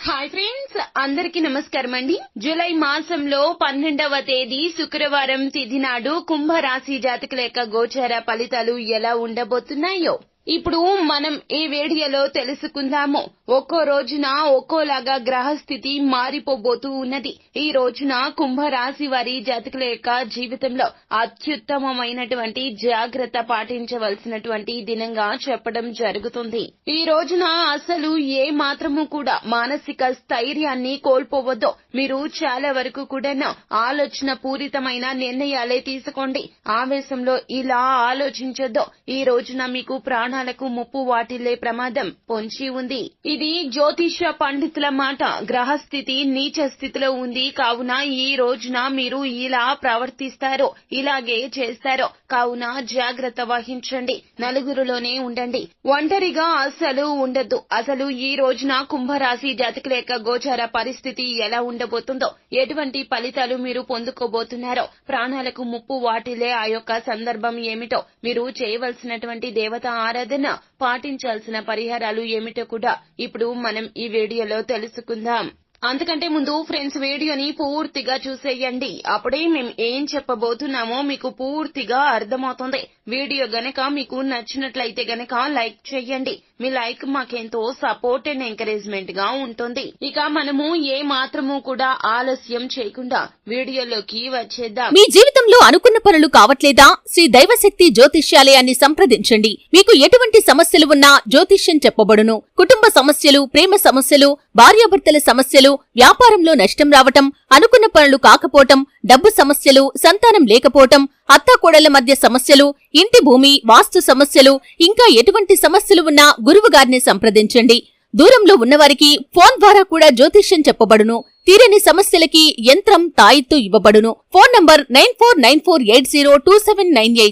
Hi friends, అందరికీ నమస్కారం అండి. జూలై మాసంలో 12వ తేదీ శుక్రవారం తిథి నాడు కుంభరాశి జాతకుల యొక్క గోచార ఫలితాలు ఎలా ఉండబోతున్నాయో ఇప్పుడు మనం ఈ వీడియోలో తెలుసుకుందాము. ఒక్కో రోజున ఒక్కోలాగా గ్రహస్థితి మారిపోబోతూ ఉన్నది. ఈ రోజున కుంభరాశి వారి జాతకుల యొక్క జీవితంలో అత్యుత్తమమైనటువంటి జాగ్రత్త పాటించవలసినటువంటి దినంగా చెప్పడం జరుగుతుంది. ఈ రోజున అసలు ఏ మాత్రము కూడా మానసిక స్థైర్యాన్ని కోల్పోవద్దు. మీరు చాలా వరకు కూడా ఆలోచన పూరితమైన నిర్ణయాలే తీసుకోండి. ఆవేశంలో ఇలా ఆలోచించొద్దు. ఈ రోజున మీకు ప్రాణాలకు ముప్పు వాటిల్లే ప్రమాదం పొంచి ఉంది. ఇది జ్యోతిష పండితుల మాట. గ్రహస్థితి నీచ స్థితిలో ఉంది కావున ఈ రోజున మీరు ఇలా ప్రవర్తిస్తారో ఇలాగే చేస్తారో కావున జాగ్రత్త వహించండి. నలుగురిలోనే ఉండండి, ఒంటరిగా అసలు ఉండద్దు. అసలు ఈ రోజున కుంభరాశి జాతకుల యొక్క గోచార పరిస్థితి ఎలా ఉండబోతుందో, ఎటువంటి ఫలితాలు మీరు పొందుకోబోతున్నారో, ప్రాణాలకు ముప్పు వాటిల్లే ఆ యొక్క సందర్భం ఏమిటో, మీరు చేయవలసినటువంటి దేవత ఆరాధన, పాటించాల్సిన పరిహారాలు ఏమిటో కూడా ఇప్పుడు మనం ఈ వీడియోలో తెలుసుకుందాం. అంతకంటే ముందు ఫ్రెండ్స్, వీడియోని పూర్తిగా చూసేయండి. అప్పుడే మేము ఏం చెప్పబోతున్నామో మీకు పూర్తిగా అర్థమవుతుంది. వీడియో గనక మీకు నచ్చినట్లయితే గనక లైక్ చేయండి. మీ లైక్ మాకెంతో సపోర్ట్ అండ్ ఎంకరేజ్మెంట్ గా ఉంటుంది. ఇక మనము ఏ మాత్రము కూడా ఆలస్యం చేయకుండా వీడియోలోకి వచ్చేద్దాం. మీ జీవితంలో అనుకున్న పనులు కావట్లేదా? శ్రీ దైవశక్తి జ్యోతిష్యాలయాన్ని సంప్రదించండి. మీకు ఎటువంటి సమస్యలు ఉన్నా జ్యోతిష్యం చెప్పబడును. కుటుంబ సమస్యలు, ప్రేమ సమస్యలు, భార్యాభర్తల సమస్యలు, వ్యాపారంలో నష్టం రావటం, అనుకున్న పనులు కాకపోవటం, డబ్బు సమస్యలు, సంతానం లేకపోవటం, అత్తాకోడళ్ల మధ్య సమస్యలు, ఇంటి భూమి, వాస్తు సమస్యలు, ఇంకా ఎటువంటి సమస్యలు ఉన్నా గురువుగారిని సంప్రదించండి. దూరంలో ఉన్నవారికి ఫోన్ ద్వారా కూడా జ్యోతిష్యం చెప్పబడును. తీరని సమస్యలకి యంత్రం, తాయిత్తు ఇవ్వబడును. Phone number 9494802798.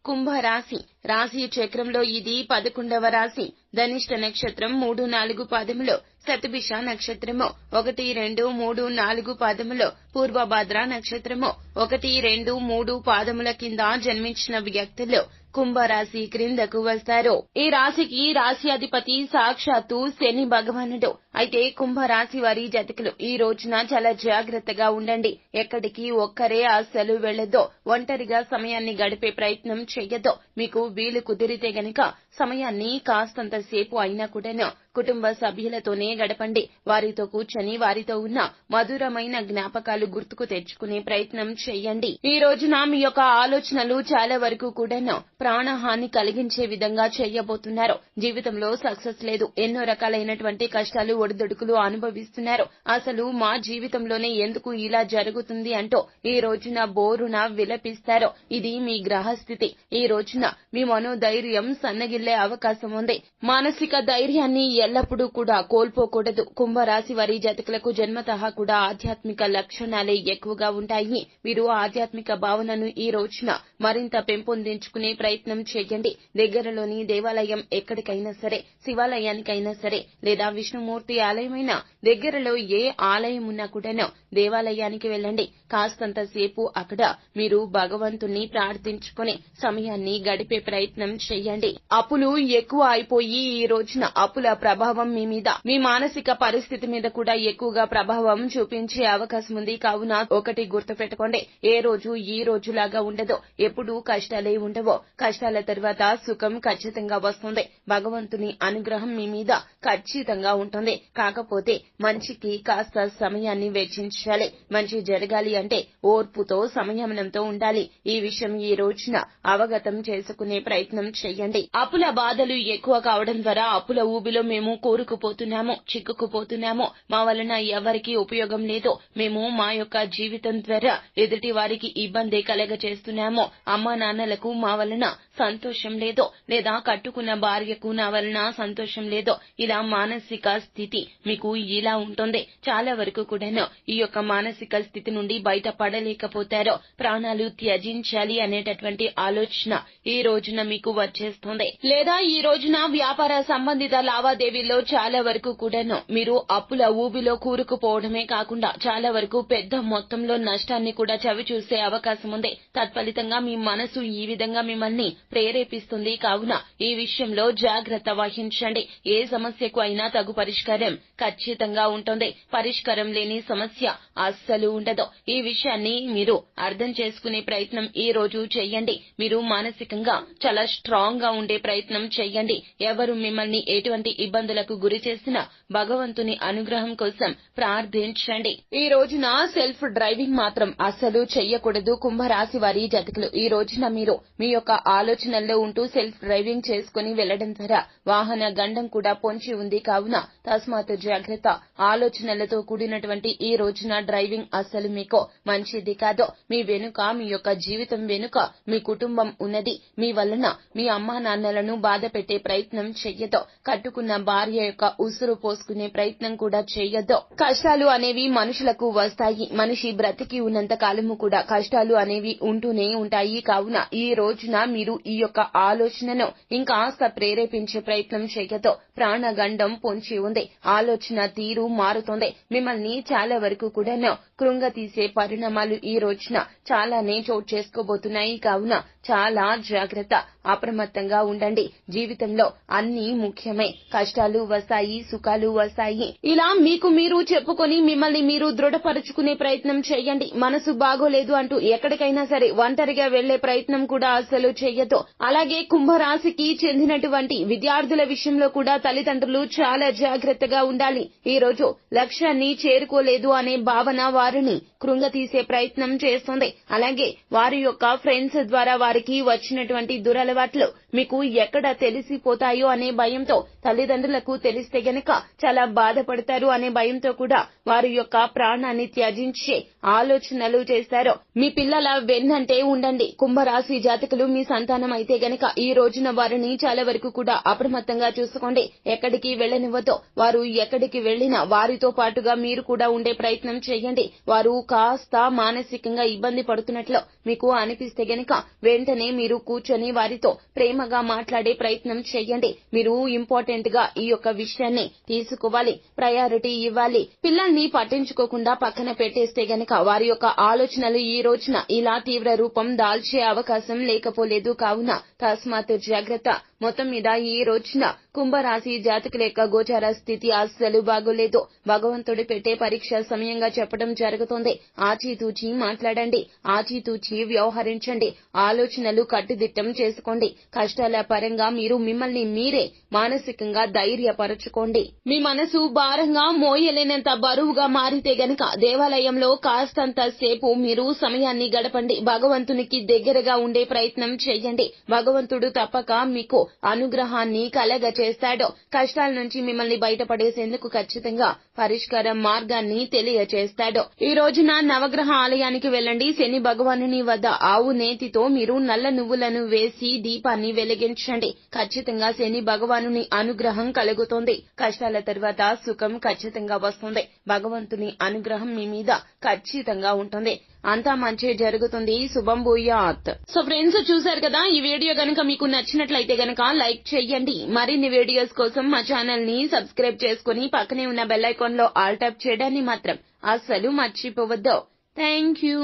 కుంభరాశి రాశి చక్రంలో ఇది 11వ రాశి. ధనిష్ట నక్షత్రం 3, 4 పాదములు, శతభిష నక్షత్రము 1, 2, 3, 4 పాదములు, పూర్వభాద్ర నక్షత్రము 1, 2, 3 పాదముల కింద జన్మించిన వ్యక్తులు కుంభరాశి క్రిందకు వస్తారు. ఈ రాశికి రాశ్యాధిపతి సాక్షాత్తు శని భగవానుడు. అయితే కుంభరాశి వారి జాతకులు ఈ రోజున చాలా జాగ్రత్తగా ఉండండి. ఎక్కడికి ఒక్కరే అస్సలు వెళ్లొద్దు. ఒంటరిగా సమయాన్ని గడిపే ప్రయత్నం చెయ్యొద్దు. మీకు వీలు కుదిరితే గనక సమయాన్ని కాస్తంత సేపు అయినా కూడా కుటుంబ సభ్యులతోనే గడపండి. వారితో కూర్చొని వారితో ఉన్న మధురమైన జ్ఞాపకాలు గుర్తుకు తెచ్చుకునే ప్రయత్నం చెయ్యండి. ఈ రోజున మీ యొక్క ఆలోచనలు చాలా వరకు కూడా ప్రాణహాని కలిగించే విధంగా చేయబోతున్నారు. జీవితంలో సక్సెస్ లేదు. ఎన్నో రకాలైనటువంటి కష్టాలు, ఒడిదుడుకులు అనుభవిస్తున్నారు. అసలు మా జీవితంలోనే ఎందుకు ఇలా జరుగుతుంది అంటూ ఈ రోజున బోరున విలపిస్తారు. ఇది మీ గ్రహస్థితి. ఈ రోజున మీ మనోధైర్యం సన్నగిల్లే అవకాశం ఉంది. మానసిక ధైర్యాన్ని ఎల్లప్పుడూ కూడా కోల్పోకూడదు. కుంభరాశి వారి జాతకులకు జన్మతః కూడా ఆధ్యాత్మిక లక్షణాలే ఎక్కువగా ఉంటాయి. వీరు ఆధ్యాత్మిక భావనను ఈ రోజున మరింత పెంపొందించుకునే ప్రయత్నం చేయండి. దగ్గరలోని దేవాలయం ఎక్కడికైనా సరే, శివాలయానికైనా సరే, లేదా విష్ణుమూర్తి ఆలయమైనా, దగ్గరలో ఏ ఆలయం ఉన్నా కూడా దేవాలయానికి వెళ్ళండి. కాస్తంత సేపు అక్కడ మీరు భగవంతుణ్ణి ప్రార్థించుకుని సమయాన్ని గడిపే ప్రయత్నం చేయండి. అప్పులు ఎక్కువ అయిపోయి ఈ రోజున అప్పుల ప్రభావం మీ మీద, మీ మానసిక పరిస్థితి మీద కూడా ఎక్కువగా ప్రభావం చూపించే అవకాశం ఉంది. కావున ఒకటి గుర్తు పెట్టుకోండి, ఏ రోజు ఈ రోజులాగా ఉండదు. ఎప్పుడూ కష్టాలే ఉండవు. కష్టాల తర్వాత సుఖం ఖచ్చితంగా వస్తుంది. భగవంతుని అనుగ్రహం మీ మీద ఖచ్చితంగా ఉంటుంది. కాకపోతే మంచికి కాస్త సమయాన్ని వెచ్చించాలి. మంచి జరగాలి అంటే ఓర్పుతో, సంయమనంతో ఉండాలి. ఈ విషయం ఈ రోజున అవగతం చేసుకునే ప్రయత్నం చేయండి. అప్పుల బాధలు ఎక్కువ కావడం ద్వారా అప్పుల ఊబిలో మేము కూరుకుపోతున్నాము, చిక్కుకుపోతున్నాము. మా వలన ఎవరికీ ఉపయోగం లేదు. మేము మా యొక్క జీవితం ద్వారా ఎదుటి వారికి ఇబ్బంది కలగచేస్తున్నాము. అమ్మా నాన్నలకు మా వలన సంతోషం లేదు, లేదా కట్టుకున్న భార్యకు నా వలన సంతోషం లేదు. ఇలా మానసిక స్థితి మీకు ఇలా ఉంటుంది. చాలా వరకు కూడా ఈ యొక్క మానసిక స్థితి నుండి బయటపడలేకపోతారో, ప్రాణాలు త్యజించాలి అనేటటువంటి ఆలోచన ఈ రోజున మీకు వచ్చేస్తుంది. లేదా ఈ రోజున వ్యాపార సంబంధిత లావాదేవీ లావాదేవీల్లో చాలా వరకు కూడాను మీరు అప్పుల ఊబిలో కూరుకుపోవడమే కాకుండా చాలా వరకు పెద్ద మొత్తంలో నష్టాన్ని కూడా చవి చూసే అవకాశం ఉంది. తత్ఫలితంగా మీ మనసు ఈ విధంగా మిమ్మల్ని ప్రేరేపిస్తుంది. కావున ఈ విషయంలో జాగ్రత్త వహించండి. ఏ సమస్యకు అయినా తగు పరిష్కారం ఖచ్చితంగా ఉంటుంది. పరిష్కారం లేని సమస్య అస్సలు ఉండదు. ఈ విషయాన్ని మీరు అర్థం చేసుకునే ప్రయత్నం ఈ రోజు చెయ్యండి. మీరు మానసికంగా చాలా స్ట్రాంగ్ గా ఉండే ప్రయత్నం చెయ్యండి. ఎవరు మిమ్మల్ని ఎటువంటి ఇబ్బందులకు గురి చేసినా భగవంతుని అనుగ్రహం కోసం ప్రార్థించండి. ఈ రోజున సెల్ఫ్ డ్రైవింగ్ మాత్రం అస్సలు చెయ్యకూడదు. కుంభరాశి వారి జాతకులు ఈ రోజున మీరు మీ యొక్క ఆలోచనల్లో ఉంటూ సెల్ఫ్ డ్రైవింగ్ చేసుకుని వెళ్లడం ద్వారా వాహన గండం కూడా పొంచి ఉంది. కావున తస్మాత్ జాగ్రత్త. ఆలోచనలతో కూడినటువంటి ఈ రోజున డ్రైవింగ్ అస్సలు మీకు మంచిది కాదు. మీ వెనుక మీ యొక్క జీవితం వెనుక మీ కుటుంబం ఉన్నది. మీ వలన మీ అమ్మా నాన్నలను బాధ పెట్టే ప్రయత్నం చెయ్యదు. కట్టుకున్న భార్య యొక్క ఉసురు పోసుకునే ప్రయత్నం కూడా చెయ్యదు. కష్టాలు అనేవి మనుషులకు వస్తాయి. మనిషి బ్రతికి ఉన్నంత కాలము కూడా కష్టాలు అనేవి ఉంటూనే ఉంటాయి. కావున ఈ రోజున మీరు ఈ యొక్క ఆలోచనను ఇంకాస్త ప్రేరేపించే ప్రయత్నం చెయ్యదు. ప్రాణగండం పొంచి ఉంది. ఆలోచన తీరు మారుతోంది. మిమ్మల్ని చాలా వరకు కూడాను కృంగతీసే పరిణామాలు ఈ రోజున చాలానే చోటు చేసుకోబోతున్నాయి. కావున చాలా జాగ్రత్త. అప్రమత్తంగా ఉండండి. జీవితంలో అన్ని ముఖ్యమే. కష్టాలు వస్తాయి, సుఖాలు వస్తాయి. ఇలా మీకు మీరు చెప్పుకొని మిమ్మల్ని మీరు దృఢపరుచుకునే ప్రయత్నం చేయండి. మనసు బాగోలేదు అంటూ ఎక్కడికైనా సరే ఒంటరిగా వెళ్లే ప్రయత్నం కూడా అస్సలు చెయ్యదు. అలాగే కుంభరాశికి చెందినటువంటి విద్యార్థుల విషయంలో కూడా తల్లిదండ్రులు చాలా జాగ్రత్తగా ఉండాలి. ఈ రోజు లక్ష్యాన్ని చేరుకోలేదు అనే భావన వారిని కృంగతీసే ప్రయత్నం చేస్తుంది. అలాగే వారి యొక్క ఫ్రెండ్స్ ద్వారా వారికి వచ్చినటువంటి దురలవాట్లు మీకు ఎక్కడ తెలిసిపోతాయో అనే భయంతో, తల్లిదండ్రులకు తెలిస్తే గనక చాలా బాధపడతారు అనే భయంతో కూడా వారి యొక్క ప్రాణాన్ని త్యజించే ఆలోచనలు చేస్తారు. మీ పిల్లల వెన్నంటే ఉండండి. కుంభరాశి జాతకులు మీ సంతానం అయితే గనక ఈ రోజున వారిని చాలా వరకు కూడా అప్రమత్తంగా చూసుకోండి. ఎక్కడికి వెళ్లనివ్వదు. వారు ఎక్కడికి వెళ్లినా వారితో పాటుగా మీరు కూడా ఉండే ప్రయత్నం చేయండి. వారు కాస్త మానసికంగా ఇబ్బంది పడుతున్నట్లు మీకు అనిపిస్తే గనక వెంటనే మీరు కూర్చొని వారితో ప్రేమగా మాట్లాడే ప్రయత్నం చేయండి. మీరు ఇంపార్టెంట్ గా ఈ యొక్క విషయాన్ని తీసుకోవాలి. ప్రయారిటీ ఇవ్వాలి. పిల్లల్ని పట్టించుకోకుండా పక్కన పెట్టేస్తే గనక వారి యొక్క ఆలోచనలు ఈ రోజున ఇలా తీవ్ర రూపం దాల్చే అవకాశం లేకపోలేదు. కావున తస్మాత్ జాగ్రత్త. మొత్తం మీద ఈ రోజున కుంభరాశి జాతకుల యొక్క గోచార స్థితి అస్సలు బాగోలేదు. భగవంతుడి పెట్టే పరీక్ష సమయంగా చెప్పడం జరుగుతోంది. ఆచితూచి మాట్లాడండి. ఆచితూచి వ్యవహరించండి. ఆలోచనలు కట్టుదిట్టం చేసుకోండి. కష్టాల పరంగా మీరు మిమ్మల్ని మీరే మానసికంగా ధైర్యపరచుకోండి. మీ మనసు భారంగా మోయలేనంత బరువుగా మారితే గనక దేవాలయంలో కాస్తంత సేపు మీరు సమయాన్ని గడపండి. భగవంతునికి దగ్గరగా ఉండే ప్రయత్నం చేయండి. భగవంతుడు తప్పక మీకు అనుగ్రహాన్ని కలగచేస్తాడు. కష్టాల నుంచి మిమ్మల్ని బయటపడేసేందుకు ఖచ్చితంగా పరిష్కార మార్గాన్ని తెలియచేస్తాడు. ఈ రోజున నవగ్రహ ఆలయానికి వెళ్ళండి. శని భగవానుని వద్ద ఆవు నేతితో మీరు నల్ల నువ్వులను వేసి దీపాన్ని వెలిగించండి. ఖచ్చితంగా శని భగవానుని అనుగ్రహం కలుగుతుంది. కష్టాల తర్వాత సుఖం ఖచ్చితంగా వస్తుంది. భగవంతుని అనుగ్రహం మీ మీద ఖచ్చితంగా ఉంటుంది. అంతా మంచి జరుగుతుంది. శుభం భూయాత్. సో ఫ్రెండ్స్, చూశారు కదా, ఈ వీడియో గనుక మీకు నచ్చినట్లయితే గనక లైక్ చేయండి. మరిన్ని వీడియోస్ కోసం మా ఛానల్ ని సబ్స్క్రైబ్ చేసుకుని పక్కనే ఉన్న బెల్ ఐకాన్ లో ఆల్ టాప్ చేయడాన్ని మాత్రం అస్సలు మర్చిపోవద్దు. Thank you.